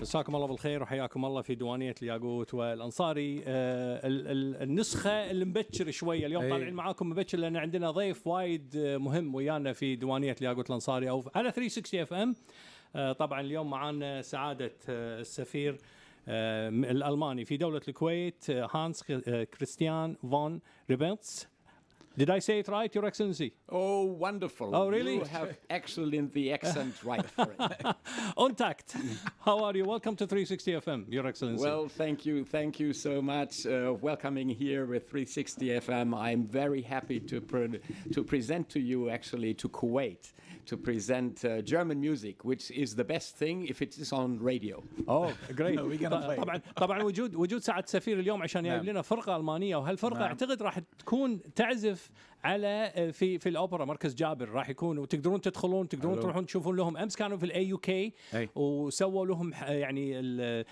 مساكم الله بالخير وحياكم الله في ديوانية الياقوت والأنصاري. النسخة اللي مبكر شوية اليوم طالعين معاكم مبكر لأن عندنا ضيف وايد مهم ويانا في ديوانية الياقوت الأنصاري أو على 360 FM. طبعا اليوم معانا سعادة السفير الألماني في دولة الكويت هانز كريستيان فون ريبنتس. Did I say it right, Your Excellency? Oh, wonderful. Oh, really? You have excellent the accent right for it. Untact. How are you? Welcome to 360 FM, Your Excellency. Well, thank you. Thank you so much. Welcoming here with 360 FM. I'm very happy to present to you, actually, to Kuwait, to present German music, which is the best thing if it is on radio. Oh, great. We're gonna play. طبعا وجود سعادة السفير اليوم عشان جايب لنا فرقة ألمانية، وهالفرقة اعتقد راح تكون تعزف على في الأوبرا مركز جابر، راح يكون وتقدرون تدخلون تقدرون تروحون تشوفون لهم. أمس كانوا في الأي يو كي وسووا لهم يعني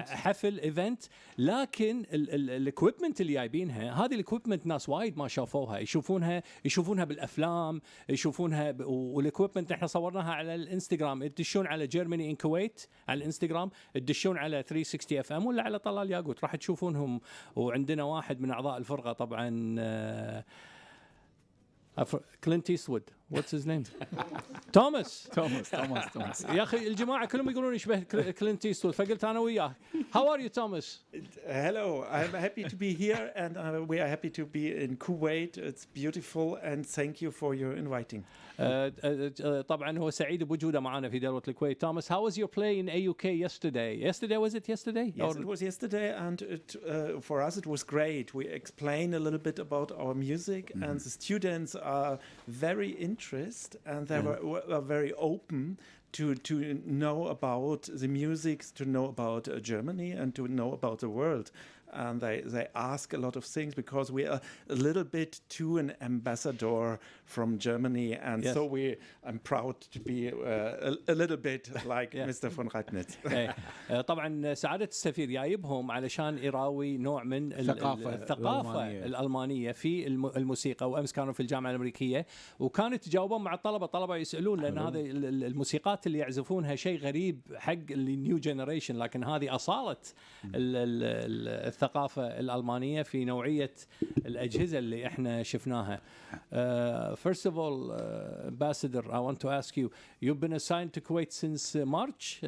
حفل ايفنت، لكن الاكويبمنت اللي جايبينها هذه الاكويبمنت ناس وايد ما شافوها، يشوفونها بالافلام، يشوفونها والاكويبمنت احنا صورناها على الانستغرام. تدشون على جيرماني ان كويت على الانستغرام، تدشون على 360 اف ام ولا على طلال ياقوت راح تشوفونهم. وعندنا واحد من اعضاء الفرقه طبعا كلينت إيستوود. What's his name? توماس. يا أخي الجماعة كلهم يقولون يشبه كلينت إيستوود فقلت أنا وياه. How are you, Thomas? Hello, I'm happy to be here and we are happy to be in Kuwait. It's beautiful and thank you for your inviting. طبعا هو سعيد بوجوده معنا في دولة الكويت. Thomas, how was your play in AUK yesterday? Was it yesterday? Yes, it was yesterday and for us it was great. We explained a little bit about our music and the students are very interested and they were very open to know about the music, to know about Germany and to know about the world. And they ask a lot of things because we are a little bit to an ambassador from Germany, and so I'm proud to be a little bit like Mr. von Reitnitz. طبعا سعادة السفير جايبهم علشان يراوي نوع من الثقافة الألمانية في الموسيقى، وأمس كانوا في الجامعة الأمريكية وكانوا يتجاوبون مع الطلبة يسألون، لأن هذه الموسيقات اللي يعزفونها شيء غريب حق النيو جنريشن، لكن هذه أصالة الثقافة الألمانية في نوعية الأجهزة اللي احنا شفناها. First of all, Ambassador, I want to ask you, you've been assigned to Kuwait since March?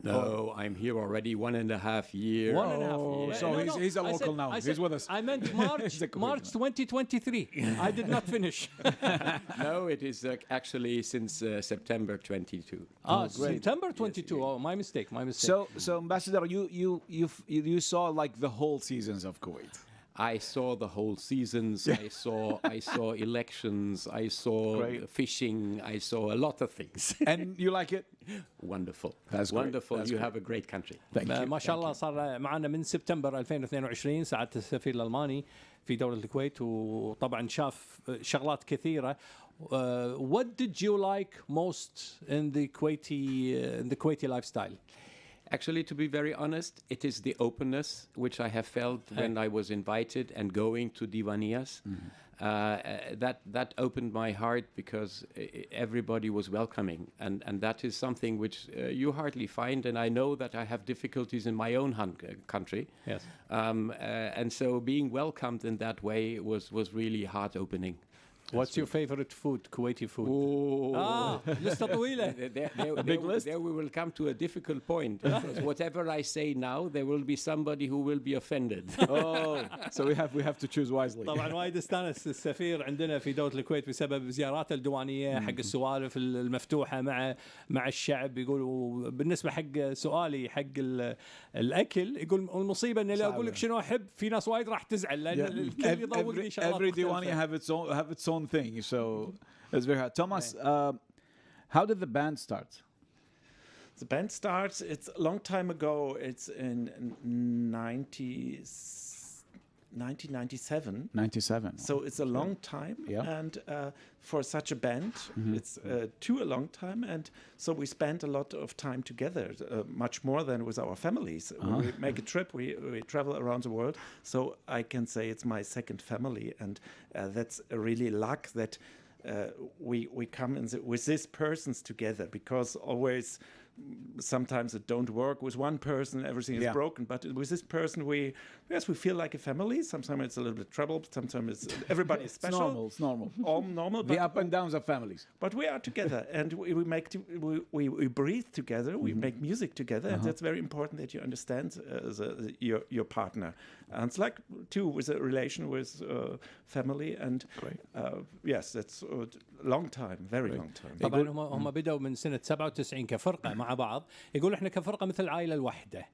No, I'm here already 1.5 years. 1.5 years. So he's a local now. He's with us. I meant March 2023. I did not finish. No, it is actually since September 22. September 22. Oh, my mistake. So Ambassador, you saw like the whole seasons of Kuwait. I saw the whole seasons. I saw elections. I saw fishing. I saw a lot of things. And you like it? Wonderful. That's wonderful. That's you great. have a great country. Thank you. ما شاء الله صار معنا من سبتمبر 2022 سعادة السفير الألماني في دولة الكويت، وطبعا شاف شغلات كثيرة. What did you like most in the Kuwaiti lifestyle? Actually, to be very honest, it is the openness which I have felt when I was invited and going to Diwaniyas. That opened my heart because everybody was welcoming, and that is something which you hardly find. And I know that I have difficulties in my own country. Yes. And so being welcomed in that way was really heart-opening. What's your favorite food, Kuwaiti food? لسه طويلة. There we will come to a difficult point. Because whatever I say now, there will be somebody who will be offended. So we have to choose wisely. طبعا وايد استانس السفير عندنا في دولة الكويت بسبب زيارات الديوانية حق السوالف المفتوحة مع الشعب. يقول بالنسبة حق سؤالي حق الأكل، يقول المصيبة إن اللي أقول لك شنو أحب في ناس وايد راح تزعل لأن الكل يضوق لي شغلات. Every Diwani have its own thing, so it's very hard. Thomas, how did the band start? The band starts, it's a long time ago. It's in 1997. 97. So it's a long time. Yeah. And for such a band, it's a long time. And so we spent a lot of time together, much more than with our families. We make a trip, we travel around the world. So I can say it's my second family. And that's a really luck that we come with these persons together, because always sometimes it don't work with one person, everything is broken, but with this person we feel like a family. Sometimes it's a little bit trouble, sometimes it's everybody is special. It's normal. All normal. The up and downs of families. But we are together, and we breathe together, we make music together, and that's very important that you understand your partner. And it's like too with a relation with family, and yes, that's a long time, very long time. طبعا هم بدأوا من سنة 97 كفرقة مع بعض. يقول احنا كفرقة مثل العائلة الواحدة.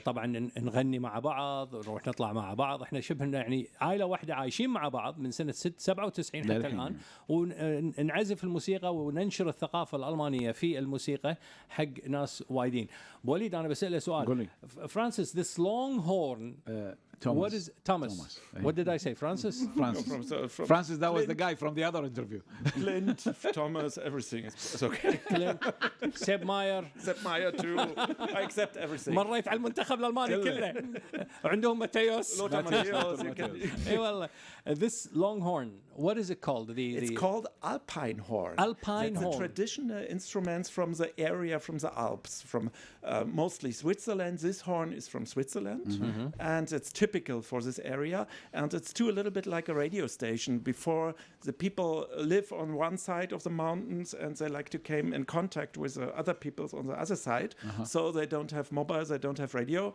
طبعا نغني مع بعض، نروح نطلع مع بعض، احنا شبه يعني عائلة واحدة عايشين مع بعض من سنة 97 حتى الآن، ونعزف الموسيقى وننشر الثقافة الألمانية في الموسيقى حق ناس وايدين. وليد أنا بسأله سؤال. Francis, this long horn. Thomas. What is Thomas? What did I say? Francis? Francis, that was the guy from the other interview. Clint, Thomas, everything is okay. Clint, Sepp Meyer too. I accept everything. مريت على المنتخب الألماني كله. عندهم ماتيوس. اي والله. This long horn, what is it called? It's called Alpine horn. Alpine horn. The traditional instruments from the area, from the Alps, from mostly Switzerland. This horn is from Switzerland, and it's typical for this area. And it's too a little bit like a radio station. Before, the people live on one side of the mountains, and they like to come in contact with other people on the other side. So they don't have mobiles, they don't have radio,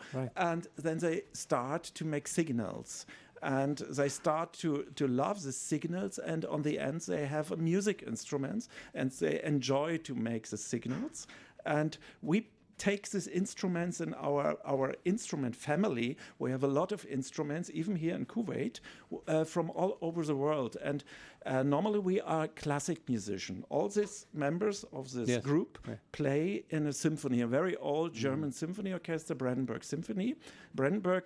and then they start to make signals. And they start to love the signals, and on the end they have music instruments, and they enjoy to make the signals. And we take these instruments in our instrument family. We have a lot of instruments, even here in Kuwait, from all over the world. And normally we are classic musicians. All these members of this group play in a symphony, a very old German symphony orchestra, Brandenburg Symphony. Brandenburg,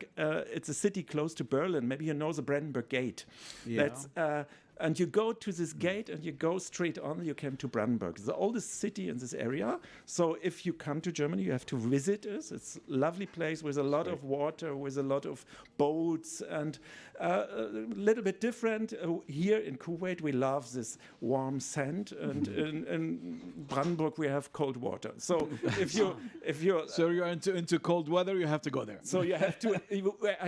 it's a city close to Berlin. Maybe you know the Brandenburg Gate. Yeah. That's and you go to this gate and you go straight on, you come to Brandenburg. It's the oldest city in this area. So if you come to Germany, you have to visit us. It's a lovely place with a lot of water, with a lot of boats, and a little bit different. Here in Kuwait, we love this warm sand, and in Brandenburg, we have cold water. So if you're so you're into cold weather, you have to go there. So you have to.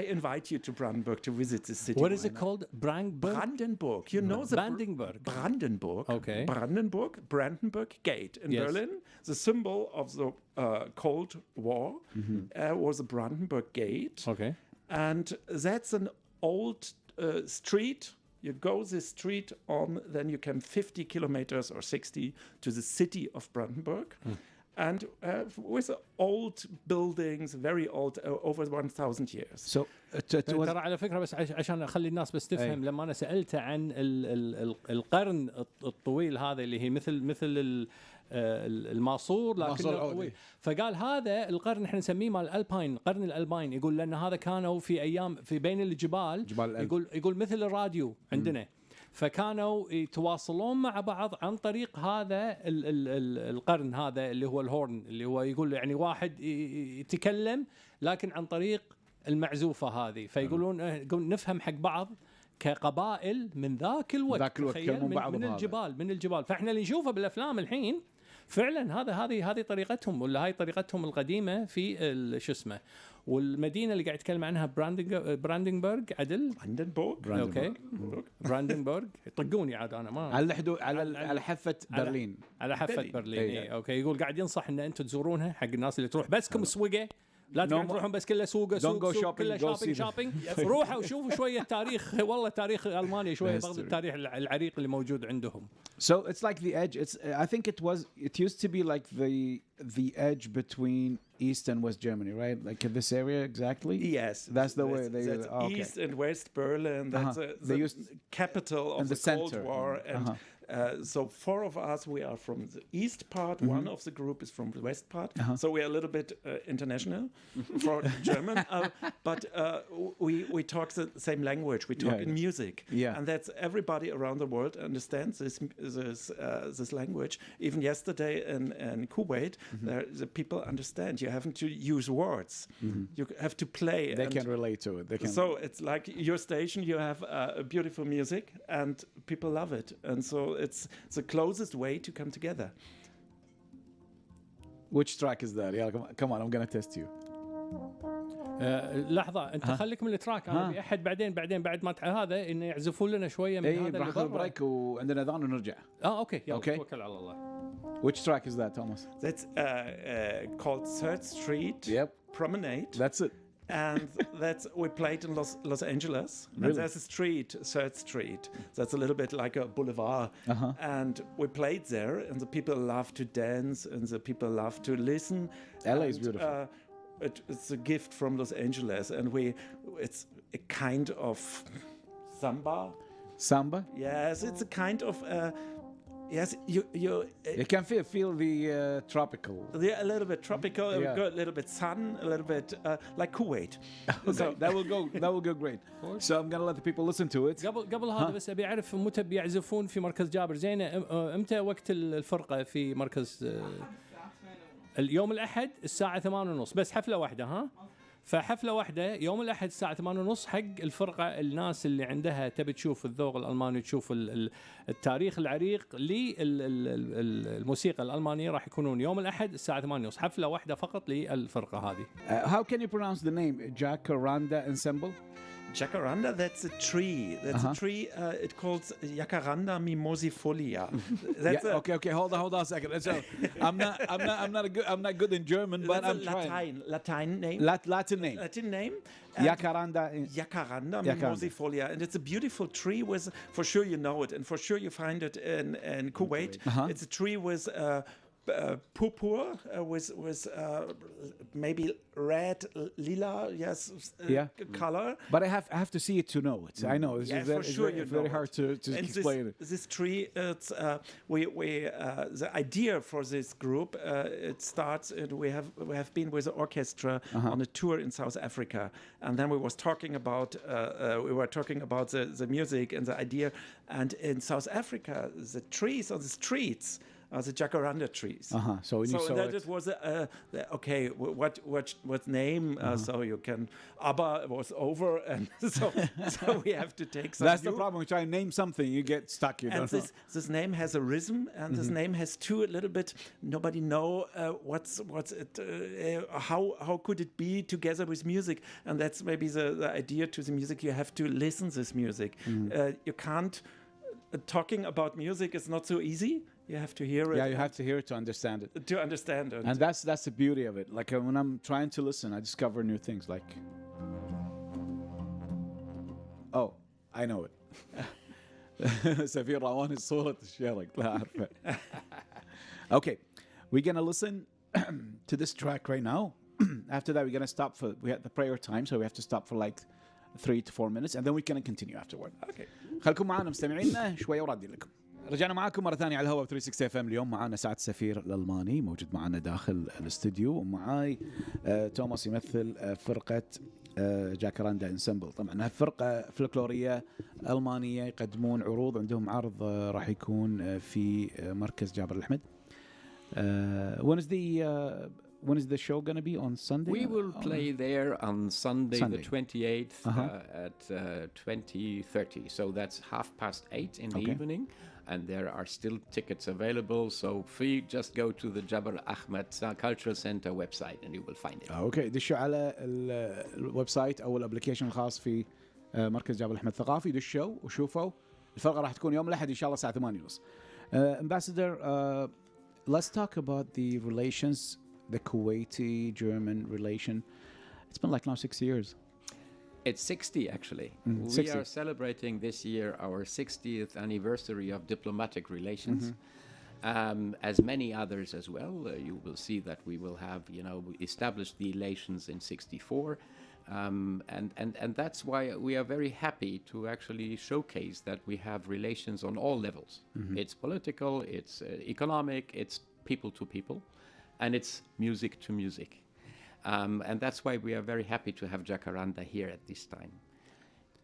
I invite you to Brandenburg to visit this city. What is it called? Brandenburg. You know the Brandenburg. Okay. Brandenburg Gate in Berlin. The symbol of the Cold War was the Brandenburg Gate. Okay. And that's an old street. You go this street on, then you come 50 kilometers or 60 to the city of Brandenburg. And with old buildings, very old, over 1,000 years. So ترى على فكرة بس عشان أخلي الناس بس تفهم، لما أنا سألته عن القرن الطويل هذا اللي هي مثل الماسور لكنه طويل، فقال هذا القرن احنا نسميه مال الألباين، قرن الألباين. يقول لأن هذا كانوا في أيام في بين الجبال، يقول مثل الراديو عندنا. فكانوا يتواصلون مع بعض عن طريق هذا القرن هذا اللي هو الهورن، اللي هو يقول يعني واحد يتكلم لكن عن طريق المعزوفة هذه. فيقولون نفهم حق بعض كقبائل من ذاك الوقت من الجبال. فاحنا اللي نشوفه بالافلام الحين فعلا هذه طريقتهم، ولا هاي طريقتهم القديمة في شو اسمه. والمدينة اللي قاعد يتكلم عنها براندنبورغ عدل. اوكي. براندنبورغ يطقوني عاد انا ما على الحدود على حافة برلين. على حافة برلين. اوكي. يقول قاعد ينصح ان انتم تزورونها حق الناس اللي تروح بس كمسوقة، لا تروحون بس كله سوق كله شوبينج. روحوا وشوفوا شويه تاريخ، والله تاريخ المانيا شويه بعض التاريخ العريق اللي موجود عندهم. So it's like the edge. I think it used to be like the edge between East and West Germany, right? Like in this area exactly? Yes. That's the way they East and West Berlin. That's the capital of the Cold War. And so four of us, we are from the east part. One of the group is from the west part. So we are a little bit international for German. But we talk the same language. We talk in music. And that's everybody around the world understands this language. Even yesterday in Kuwait, the people understand. You haven't to use words. You have to play. They can relate to it. So it's like your station, you have beautiful music and people love it. And so it's the closest way to come together. Which track is that? Yeah, come on, I'm gonna test you. لحظة أنت خليك من التراك أنا بأحد بعدين بعد ما هذا إنه يعزفون لنا شوية من هذا اللي راح ناخذ بريك وعندنا أذان ونرجع. أوكي يلا توكل على الله. Which track is that, Thomas? That's called 3rd Street Promenade. That's it. And we played in Los Angeles. Really? And there's a street, 3rd Street. That's a little bit like a boulevard. And we played there, and the people love to dance, and the people love to listen. LA is beautiful. It's a gift from Los Angeles, and it's a kind of samba. Samba? Yes, it's a kind of yes. You can feel the tropical. Yeah, a little bit tropical. Yeah. A little bit sun, a little bit like Kuwait. Okay, so that will go great. So I'm gonna let the people listen to it. قبل هذا بس أبي أعرف متى بيعزفون في مركز جابر زين إمتى وقت الفرقة في مركز اليوم الأحد الساعة 8:30 بس حفلة واحدة ها فحفلة واحدة يوم الأحد الساعة 8:30 حق الفرقة الناس اللي عندها تبي تشوف الذوق الألماني وتشوف التاريخ العريق للموسيقى الألمانية راح يكونون يوم الأحد الساعة 8:30 حفلة واحدة فقط للفرقة هذه. How can you pronounce the name? Jacaranda Ensemble? Jacaranda, that's a tree. That's a tree. It calls Jacaranda mimosifolia. Okay. Hold on a second. So, I'm not good in German, but I'm trying. Latin name. Latin name. Jacaranda mimosifolia, and it's a beautiful tree with. For sure you know it, and for sure you find it in Kuwait. It's a tree with. Purpur with maybe red, lila, color. But I have to see it to know it. I know it's very hard to explain it. This tree, it's the idea for this group. It starts. We have been with the orchestra on a tour in South Africa, and then we were talking about the music and the idea. And in South Africa, the trees on the streets. The jacaranda trees. So when you saw that it was okay. What name? So you can. ABBA was over, and so we have to take. That's the problem. We try and name something, you get stuck. You don't know. This name has a rhythm, and this name has two a little bit. Nobody know what's it. How could it be together with music? And that's maybe the idea to the music. You have to listen this music. You can't. Talking about music is not so easy. You have to hear it. Yeah, you have to hear it to understand it. To understand it. And that's the beauty of it. Like when I'm trying to listen, I discover new things. Like, oh, I know it. سفير روان صورة الشارك لا أعرفه. Okay, we're gonna listen to this track right now. After that, we're gonna stop we had the prayer time, so we have to stop for like 3 to 4 minutes, and then we're gonna continue afterward. Okay. خلكم معنا مستمعينا شوية وردي لكم. رجعنا معكم مرة ثانية على الهواء 360 FM. اليوم معنا سعادة السفير الألماني موجود معنا داخل الاستوديو، ومعاي توماس يمثل فرقة جاكاراندا انسمبل. طبعا فرقة فلكلورية ألمانية يقدمون عروض، عندهم عرض راح يكون في مركز جابر الأحمد. When is the show going to be? On Sunday? We will play there on Sunday. The 28th at 20:30. So that's 8:30 in the evening. And there are still tickets available. So just go to the Jabal Ahmed Cultural Center website and you will find it. Okay. دشوا على الويب سايت أو الابليكيشن الخاص في مركز جابر الأحمد الثقافي. دشوا وشوفوا الفرقة راح تكون يوم الأحد إن شاء الله الساعة 8:30. Ambassador, let's talk about the relations. The Kuwaiti-German relation. It's been like now 6 years. It's 60 actually. We 60. are celebrating this year our 60th anniversary of diplomatic relations. As many others as well. You will see that we will have, we established the relations in 64. And that's why we are very happy to actually showcase that we have relations on all levels. It's political, it's economic, it's people to people. And it's music to music. And that's why we are very happy to have Jacaranda here at this time.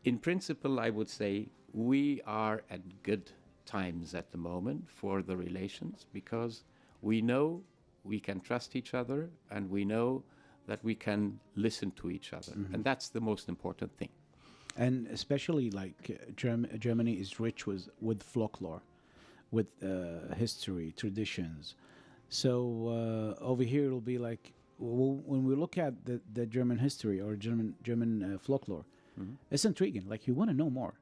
In principle, I would say we are at good times at the moment for the relations because we know we can trust each other and we know that we can listen to each other. And that's the most important thing. And especially like Germany is rich with folklore, with history, traditions. So over here it'll be like when we look at the German history or German folklore, it's intriguing. Like you want to know more.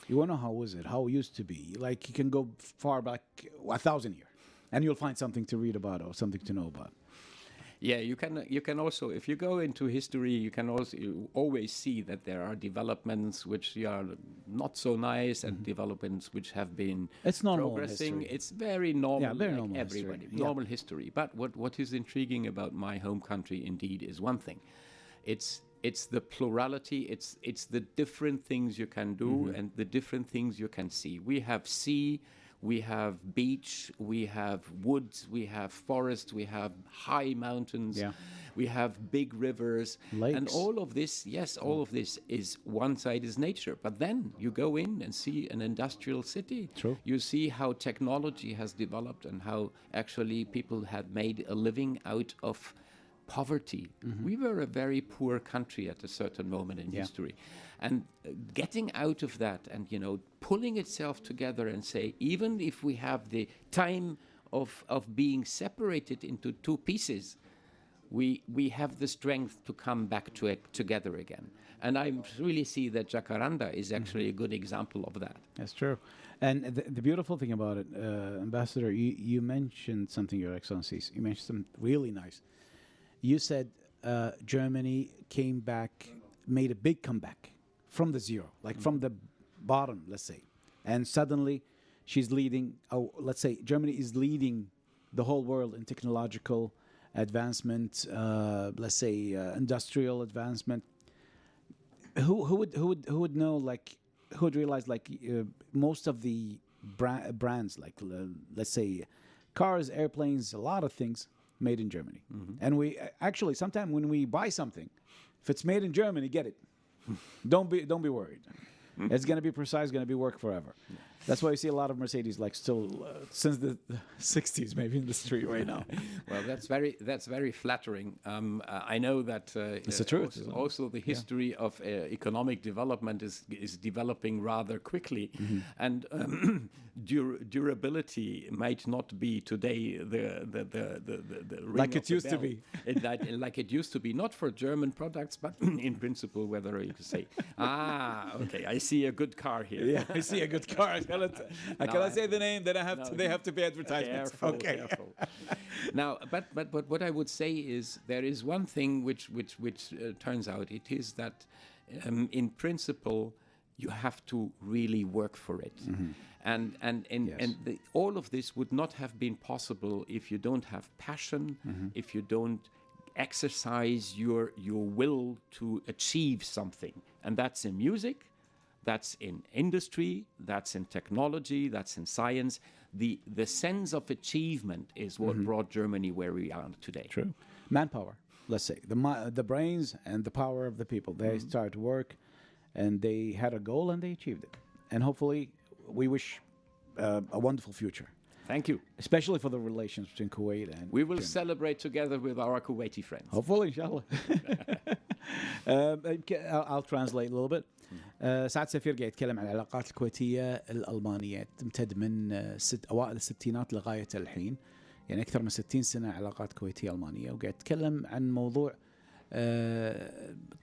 You want to know how was it, how it used to be. Like you can go far back 1,000 years, and you'll find something to read about or something to know about. Yeah, you can also, if you go into history, you can also always see that there are developments which are not so nice and developments which have been It's normal progressing. history. It's very normal, Yeah, very like normal everybody, history. Yeah. normal history. But what is intriguing about my home country indeed is one thing. It's the plurality, it's the different things you can do and the different things you can see. We have sea, we have beach, we have woods, we have forest, we have high mountains, we have big rivers. Lakes. And all of this, yes, all of this is one side is nature. But then you go in and see an industrial city. True. You see how technology has developed and how actually people have made a living out of poverty. We were a very poor country at a certain moment in history. And getting out of that and, pulling itself together and say, even if we have the time of being separated into two pieces, we have the strength to come back to it together again. And I really see that Jacaranda is actually a good example of that. That's true. And the beautiful thing about it, Ambassador, you mentioned something, Your Excellencies. You mentioned something really nice. You said Germany came back, made a big comeback from the zero, like from the bottom, let's say. And suddenly she's leading, let's say Germany is leading the whole world in technological advancement, let's say industrial advancement. Who would know, like, who would realize, like, most of the brands, like, let's say cars, airplanes, a lot of things, made in Germany. And we actually sometimes when we buy something, if it's made in Germany, get it. Don't be worried. It's going to be precise, going to be work forever. That's why you see a lot of Mercedes, like, still since the 60s, maybe in the street right now. Well, that's very flattering. I know that It's the truth. Also the history of economic development is developing rather quickly, and durability might not be today the ring Like it of the used to bell. be. Like it used to be, not for German products, but in principle, whether you could say, okay, I see a good car here. Yeah, I see a good car. Can I say the name? Then they have to pay advertisements. Careful. Now, but what I would say is there is one thing which turns out. It is that in principle you have to really work for it, and all of this would not have been possible if you don't have passion, if you don't exercise your will to achieve something, and that's in music. That's in industry, that's in technology, that's in science. The sense of achievement is what brought Germany where we are today. True. Manpower, let's say. The brains and the power of the people. They started to work and they had a goal and they achieved it. And hopefully we wish a wonderful future. Thank you. Especially for the relations between Kuwait and We will Germany. celebrate together with our Kuwaiti friends. Hopefully, inshallah. I'll translate a little bit. سعادة السفير قاعد يتكلم عن العلاقات الكويتية الألمانية تمتد من أوائل الستينات لغاية الحين، يعني أكثر من 60 سنة علاقات كويتية ألمانية، وقاعد يتكلم عن موضوع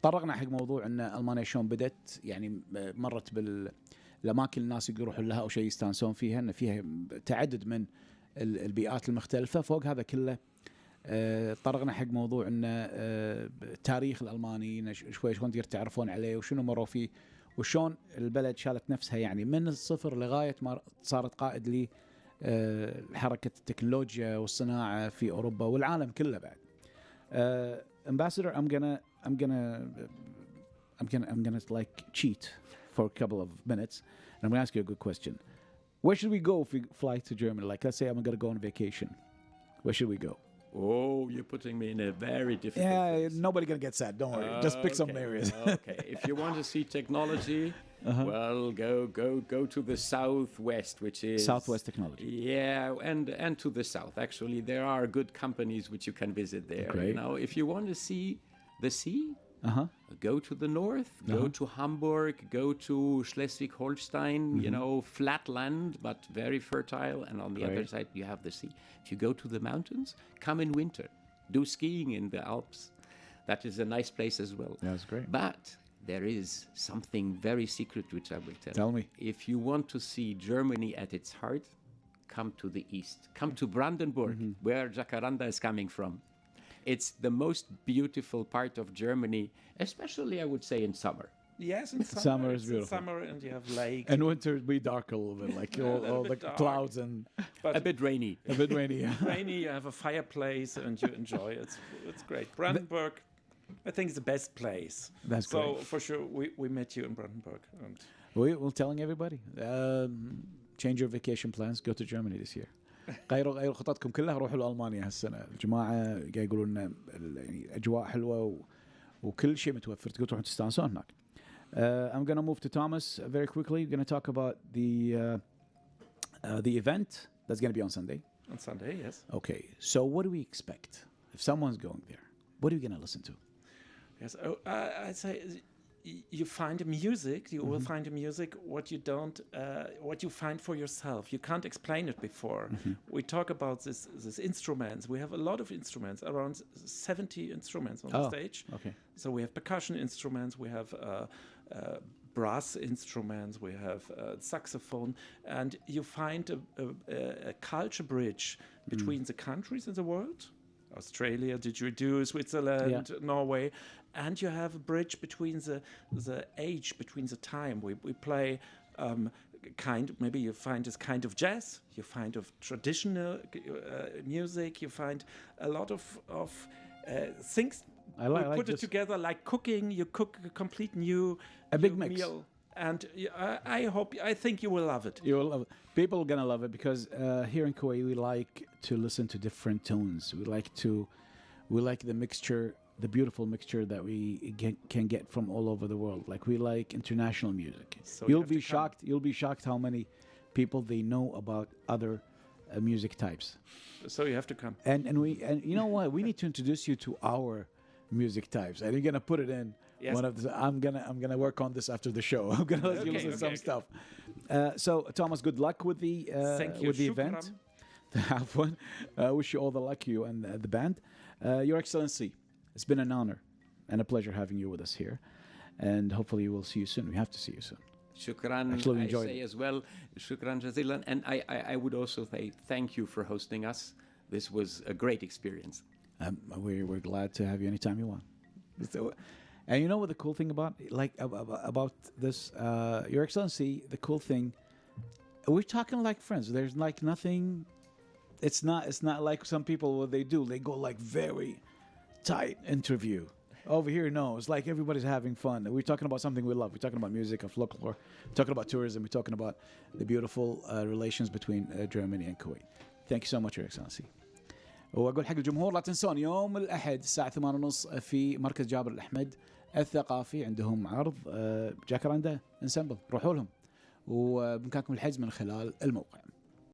طرقنا حق موضوع أن ألمانيا شلون بدت، يعني مرت بالأماكن الناس يروحون لها أو شيء يستانسون فيها، أن فيها تعدد من البيئات المختلفة. فوق هذا كله طرقنا حق موضوع ان تاريخ الالماني شوي شلون تقدر تعرفون عليه وشنو مروا فيه وشون البلد شالت نفسها يعني من الصفر لغايه ما صارت قائد لحركه التكنولوجيا والصناعه في اوروبا والعالم كله بعد. Ambassador, I'm gonna like cheat for a couple of minutes and I'm gonna ask you a good question. Where should we go if we fly to Germany? Like, let's say I'm gonna go on vacation. Where should we go? Oh, you're putting me in a very difficult place. Nobody gonna get sad. Don't worry. Just pick some areas. Okay. If you want to see technology, well, go to the southwest, which is Southwest technology. Yeah, and to the south. Actually, there are good companies which you can visit there. Great. Now, if you want to see the sea, Go to the north, go to Hamburg, go to Schleswig-Holstein, you know, flat land, but very fertile. And on the other side, you have the sea. If you go to the mountains, come in winter. Do skiing in the Alps. That is a nice place as well. That's great. But there is something very secret which I will tell. Tell me. If you want to see Germany at its heart, come to the east. Come to Brandenburg, where Jacaranda is coming from. It's the most beautiful part of Germany, especially, I would say, in summer. Yes, in summer. Summer is it's beautiful. Summer, and you have lakes. And winter would be dark a little bit, like all the dark. clouds and But A bit rainy. a bit rainy. rainy, you have a fireplace, and you enjoy it. It's great. Brandenburg, I think, is the best place. That's so great. for sure, we met you in Brandenburg. And We're telling everybody, change your vacation plans, go to Germany this year. غيروا خططكم كلها روحوا لألمانيا هالسنة. الجماعة قاعد يقولون لنا يعني أجواء حلوة وكل شيء متوفر تقدروا تروحوا تستانسون هناك. I'm going to move to Thomas very quickly. We're going to talk about the event that's going to be on Sunday. on Sunday, yes. Okay, so what do we expect if someone's going there? What are we going to listen to? Yes, I'd say you find a music. You will find a music what you don't, what you find for yourself. You can't explain it before. We talk about this instruments. We have a lot of instruments, around 70 instruments on the stage. Okay. So we have percussion instruments. We have brass instruments. We have saxophone, and you find a culture bridge between the countries in the world. Australia, didgeridoo, Switzerland, Norway, and you have a bridge between the age, between the time. We play maybe you find this kind of jazz, you find of traditional music, you find a lot of things. I like put it this. together like cooking. You cook a complete new big mix. meal. And I think you will love it. You will love it. People are gonna love it because here in Kuwait we like to listen to different tones. We like the mixture, the beautiful mixture that we can get from all over the world. Like we like international music. So You'll be shocked how many people they know about other music types. So you have to come. And you know what? We need to introduce you to our music types. And you're gonna put it in. Yes. One of the, I'm gonna work on this after the show. I'm gonna let you listen to some stuff. So Thomas, good luck with the Thank you. with the Shukran. event. Have fun. Wish you all the luck, you and the band. Your Excellency, it's been an honor and a pleasure having you with us here. And hopefully we'll see you soon. We have to see you soon. Shukran, Actually, we I enjoyed say it. as well. Shukran jazilan. And I would also say thank you for hosting us. This was a great experience. We're glad to have you anytime you want. So, and you know what the cool thing about this, Your Excellency, the cool thing, we're talking like friends. There's like nothing. It's not like some people what they do. They go like very tight interview. Over here, no. It's like everybody's having fun. We're talking about something we love. We're talking about music, of folklore. We're talking about tourism. We're talking about the beautiful relations between Germany and Kuwait. Thank you so much, Your Excellency. واقول حق الجمهور لا تنسون يوم الاحد الساعه 8:30 في مركز جابر الاحمد الثقافي عندهم عرض جاكراندا انسمبل. روحوا لهم وبامكانكم الحجز من خلال الموقع.